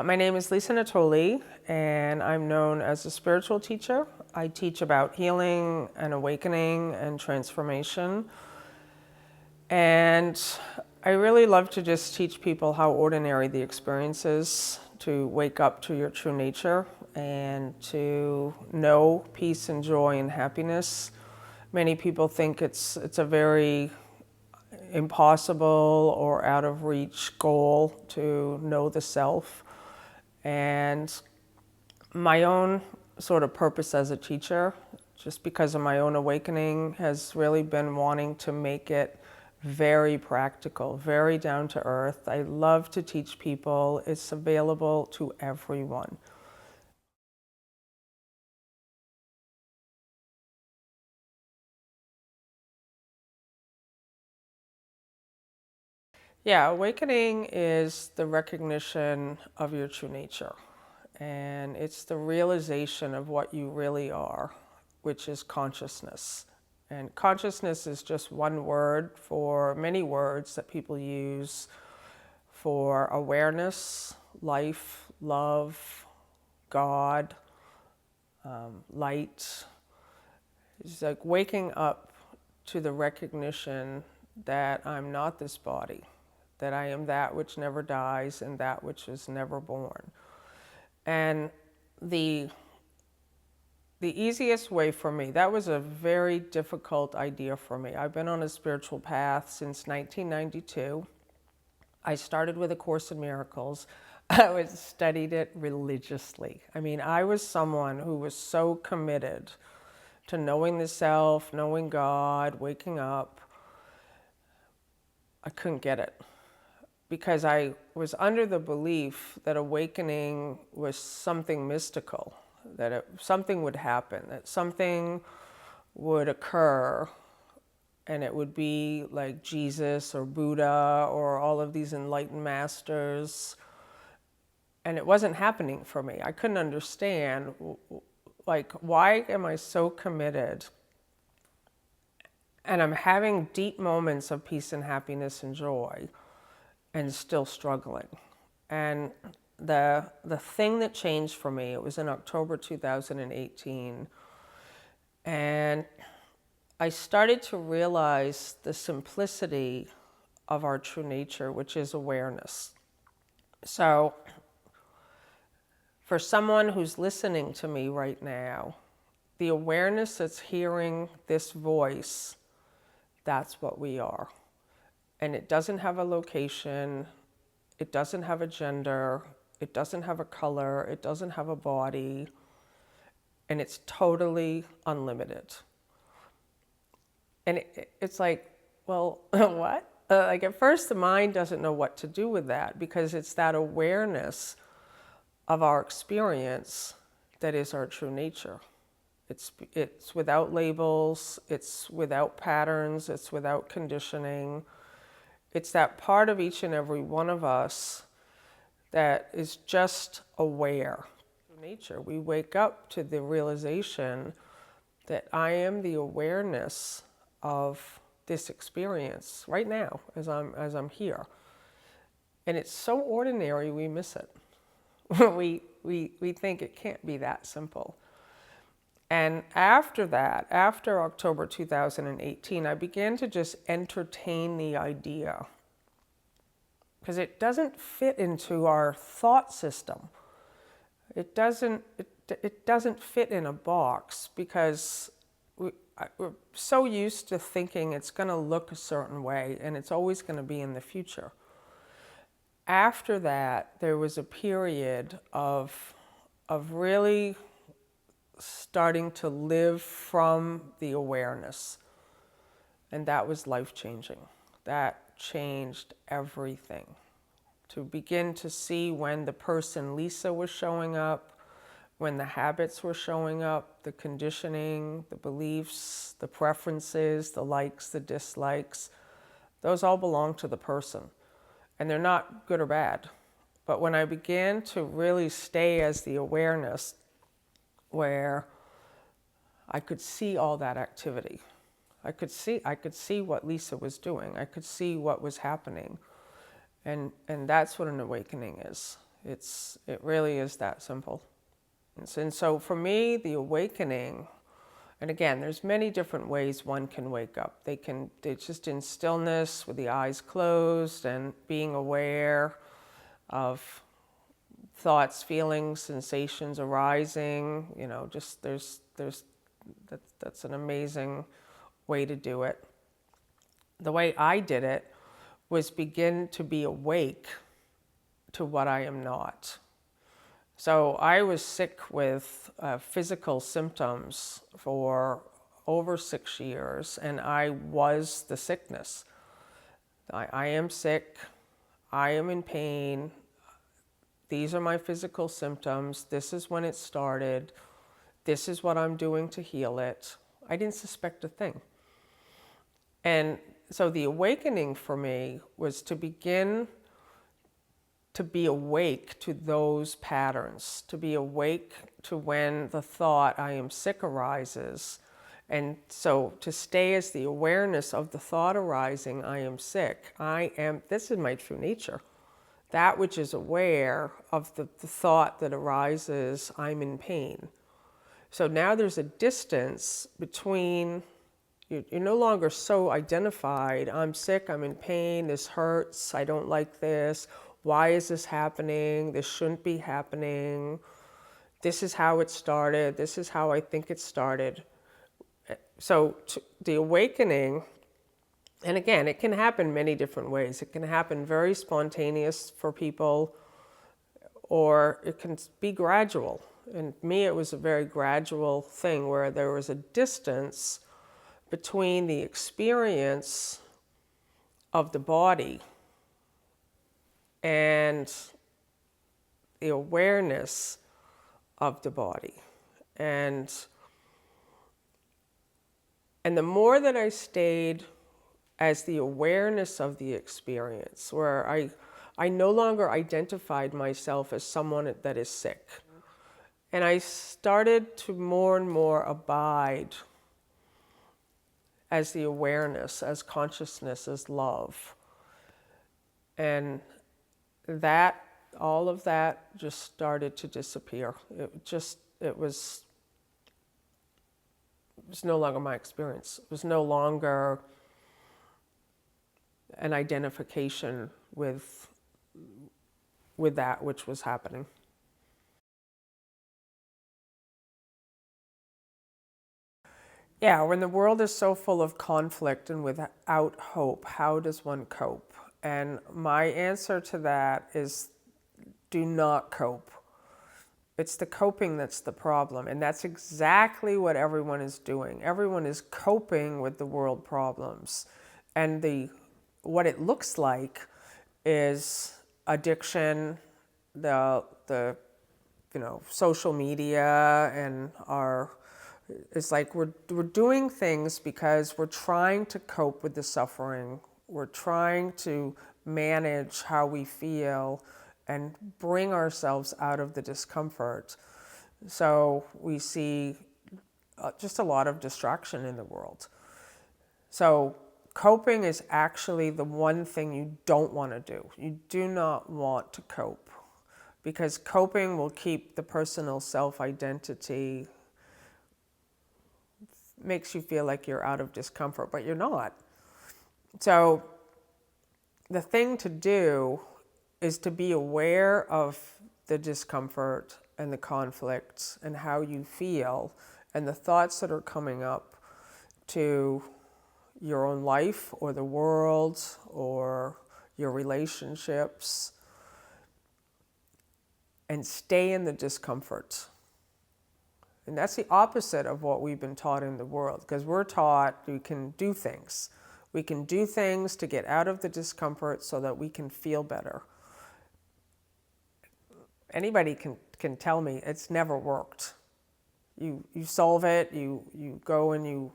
My name is Lisa Natoli, and I'm known as a spiritual teacher. I teach about healing and awakening and transformation. And I really love to just teach people how ordinary the experience is, to wake up to your true nature and to know peace and joy and happiness. Many people think it's a very impossible or out of reach goal to know the self. And my own sort of purpose as a teacher, just because of my own awakening, has really been wanting to make it very practical, very down to earth. I love to teach people. It's available to everyone. Yeah, awakening is the recognition of your true nature. And it's the realization of what you really are, which is consciousness. And consciousness is just one word for many words that people use for awareness, life, love, God, light. It's like waking up to the recognition that I'm not this body, that I am that which never dies and that which is never born. And the easiest way for me, that was a very difficult idea for me. I've been on a spiritual path since 1992. I started with A Course in Miracles. I studied it religiously. I mean, I was someone who was so committed to knowing the self, knowing God, waking up. I couldn't get it because I was under the belief that awakening was something mystical, that something would happen, that something would occur, and it would be like Jesus or Buddha or all of these enlightened masters. And it wasn't happening for me. I couldn't understand, like, why am I so committed? And I'm having deep moments of peace and happiness and joy and still struggling. And the thing that changed for me, it was in October 2018, and I started to realize the simplicity of our true nature, which is awareness. So for someone who's listening to me right now, the awareness that's hearing this voice, that's what we are. And it doesn't have a location, it doesn't have a gender, it doesn't have a color, it doesn't have a body, and it's totally unlimited. And it's like, well, what? Like at first the mind doesn't know what to do with that, because it's that awareness of our experience that is our true nature. It's without labels, it's without patterns, it's without conditioning. It's that part of each and every one of us that is just aware. Nature, we wake up to the realization that I am the awareness of this experience right now as I'm here. And it's so ordinary we miss it. we think it can't be that simple. And after that, after October 2018, I began to just entertain the idea, because it doesn't fit into our thought system. It doesn't fit in a box, because we're so used to thinking it's going to look a certain way and it's always going to be in the future. After that, there was a period of really starting to live from the awareness. And that was life-changing. That changed everything. To begin to see when the person Lisa was showing up, when the habits were showing up, the conditioning, the beliefs, the preferences, the likes, the dislikes, those all belong to the person. And they're not good or bad. But when I began to really stay as the awareness, where I could see all that activity. I could see what Lisa was doing. I could see what was happening. And that's what an awakening is. It really is that simple. And so for me, the awakening, and again, there's many different ways one can wake up. They're just in stillness with the eyes closed and being aware of thoughts, feelings, sensations arising. Just that's an amazing way to do it. The way I did it was begin to be awake to what I am not. So I was sick with physical symptoms for over 6 years, and I was the sickness. I am sick, I am in pain, these are my physical symptoms, this is when it started, this is what I'm doing to heal it. I didn't suspect a thing. And so the awakening for me was to begin to be awake to those patterns, to be awake to when the thought I am sick arises. And so to stay as the awareness of the thought arising, I am sick. This is my true nature. That which is aware of the thought that arises, I'm in pain. So now there's a distance between, you're no longer so identified, I'm sick, I'm in pain, this hurts, I don't like this. Why is this happening? This shouldn't be happening. This is how it started. This is how I think it started. So the awakening, and again, it can happen many different ways. It can happen very spontaneous for people, or it can be gradual. And me, it was a very gradual thing where there was a distance between the experience of the body and the awareness of the body. And the more that I stayed as the awareness of the experience, where I no longer identified myself as someone that is sick. And I started to more and more abide as the awareness, as consciousness, as love. And all of that just started to disappear. It was no longer my experience. It was no longer an identification with that which was happening. Yeah, when the world is so full of conflict and without hope, how does one cope? And my answer to that is do not cope. It's the coping that's the problem. And that's exactly what everyone is doing. Everyone is coping with the world problems. And what it looks like is addiction, the social media, and it's like we're doing things because we're trying to cope with the suffering. We're trying to manage how we feel and bring ourselves out of the discomfort. So we see just a lot of distraction in the world. So coping is actually the one thing you don't want to do. You do not want to cope, because coping will keep the personal self-identity, makes you feel like you're out of discomfort, but you're not. So the thing to do is to be aware of the discomfort and the conflicts and how you feel and the thoughts that are coming up to your own life or the world or your relationships, and stay in the discomfort. And that's the opposite of what we've been taught in the world, because we're taught we can do things. We can do things to get out of the discomfort so that we can feel better. Anybody can tell me it's never worked. You solve it, you go and you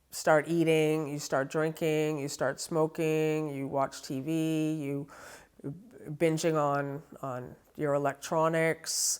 start eating, you start drinking, you start smoking, you watch TV, you binging on your electronics,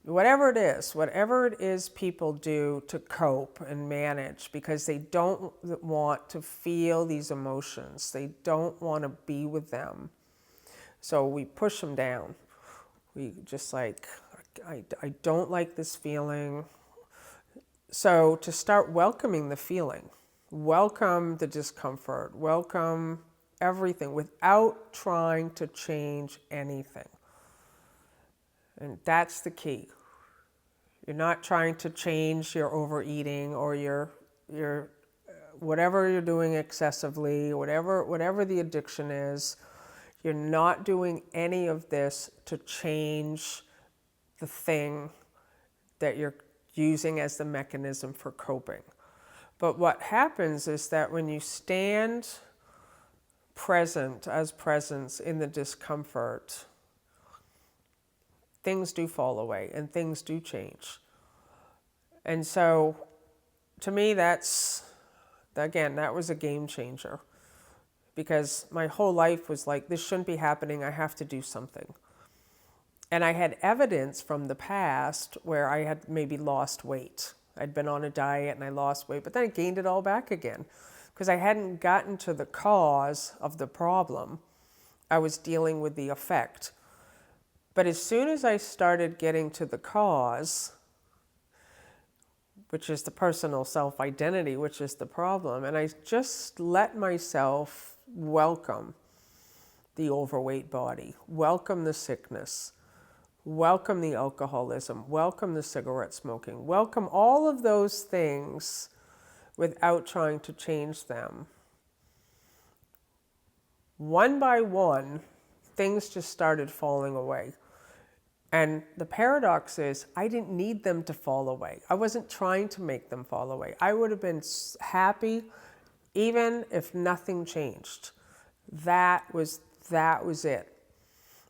whatever it is people do to cope and manage, because they don't want to feel these emotions. They don't want to be with them. So we push them down. We just like, I don't like this feeling. So to start welcoming the feeling, welcome the discomfort, welcome everything without trying to change anything. And that's the key. You're not trying to change your overeating or your whatever you're doing excessively, whatever the addiction is. You're not doing any of this to change the thing that you're using as the mechanism for coping. But what happens is that when you stand present as presence in the discomfort, things do fall away and things do change. And so to me, that was a game changer, because my whole life was like, this shouldn't be happening. I have to do something. And I had evidence from the past where I had maybe lost weight. I'd been on a diet and I lost weight, but then I gained it all back again because I hadn't gotten to the cause of the problem. I was dealing with the effect. But as soon as I started getting to the cause, which is the personal self-identity, which is the problem, and I just let myself welcome the overweight body, welcome the sickness, welcome the alcoholism, welcome the cigarette smoking, welcome all of those things without trying to change them. One by one, things just started falling away. And the paradox is, I didn't need them to fall away. I wasn't trying to make them fall away. I would have been happy even if nothing changed. That was it.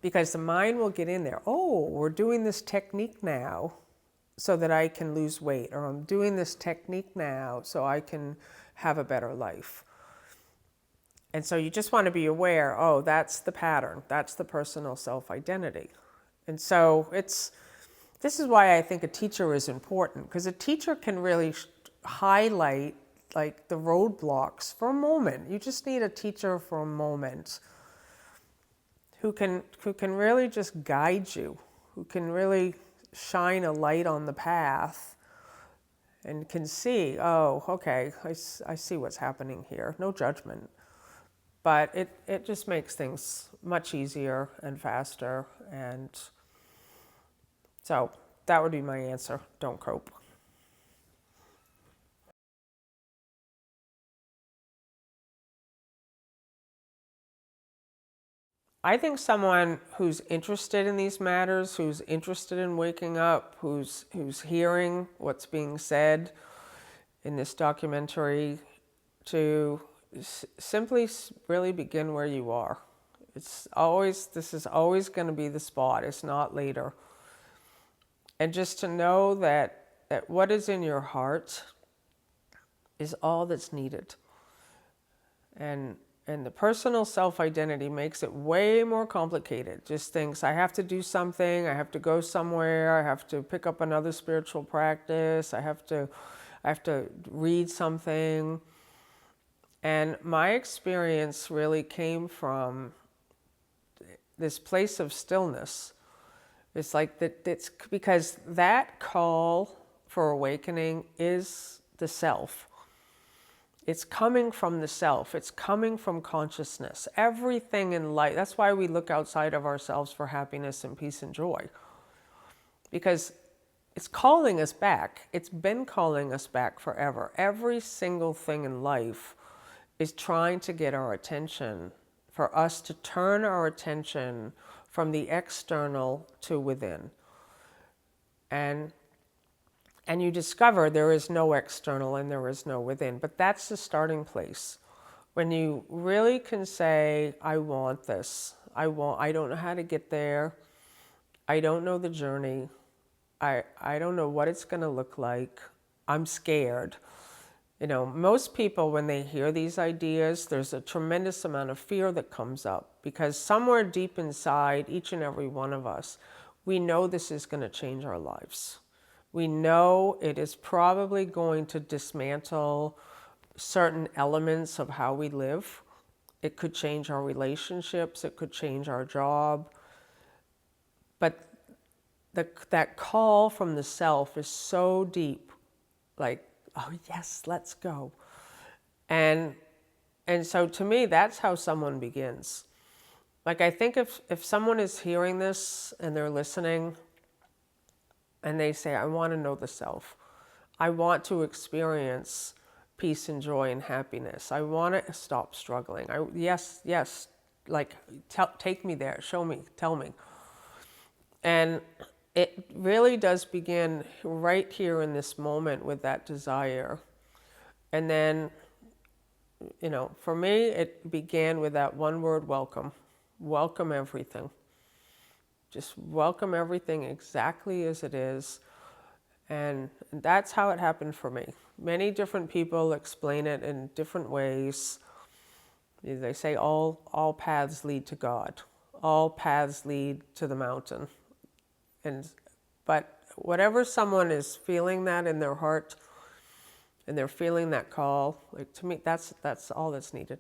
Because the mind will get in there. Oh, we're doing this technique now so that I can lose weight. Or I'm doing this technique now so I can have a better life. And so you just want to be aware, oh, that's the pattern. That's the personal self-identity. And so this is why I think a teacher is important, because a teacher can really highlight like the roadblocks for a moment. You just need a teacher for a moment who can really just guide you, who can really shine a light on the path and can see, oh, okay, I see what's happening here. No judgment. But it just makes things much easier and faster. And so that would be my answer. Don't cope. I think someone who's interested in these matters, who's interested in waking up, who's hearing what's being said in this documentary, to simply really begin where you are. This is always going to be the spot. It's not later. And just to know that what is in your heart is all that's needed. And the personal self-identity makes it way more complicated. Just thinks, I have to do something, I have to go somewhere, I have to pick up another spiritual practice, I have to read something. And my experience really came from this place of stillness. It's like it's because that call for awakening is the self. It's coming from the self. It's coming from consciousness. Everything in life, that's why we look outside of ourselves for happiness and peace and joy. Because it's calling us back. It's been calling us back forever. Every single thing in life is trying to get our attention, for us to turn our attention from the external to within. And you discover there is no external and there is no within. But that's the starting place. When you really can say, I want this. I don't know how to get there. I don't know the journey. I don't know what it's going to look like. I'm scared. You know, most people, when they hear these ideas, there's a tremendous amount of fear that comes up, because somewhere deep inside each and every one of us, we know this is going to change our lives. We know it is probably going to dismantle certain elements of how we live. It could change our relationships. It could change our job. But that call from the self is so deep, like, oh yes, let's go. And so to me, that's how someone begins. Like, I think if someone is hearing this and they're listening and they say, I want to know the self, I want to experience peace and joy and happiness, I want to stop struggling, yes, like, take me there, show me, tell me. And it really does begin right here in this moment with that desire. And then, for me, it began with that one word, welcome. Welcome everything. Just welcome everything exactly as it is. And that's how it happened for me. Many different people explain it in different ways. They say all paths lead to God. All paths lead to the mountain. But whatever someone is feeling that in their heart, and they're feeling that call, like, to me, that's all that's needed.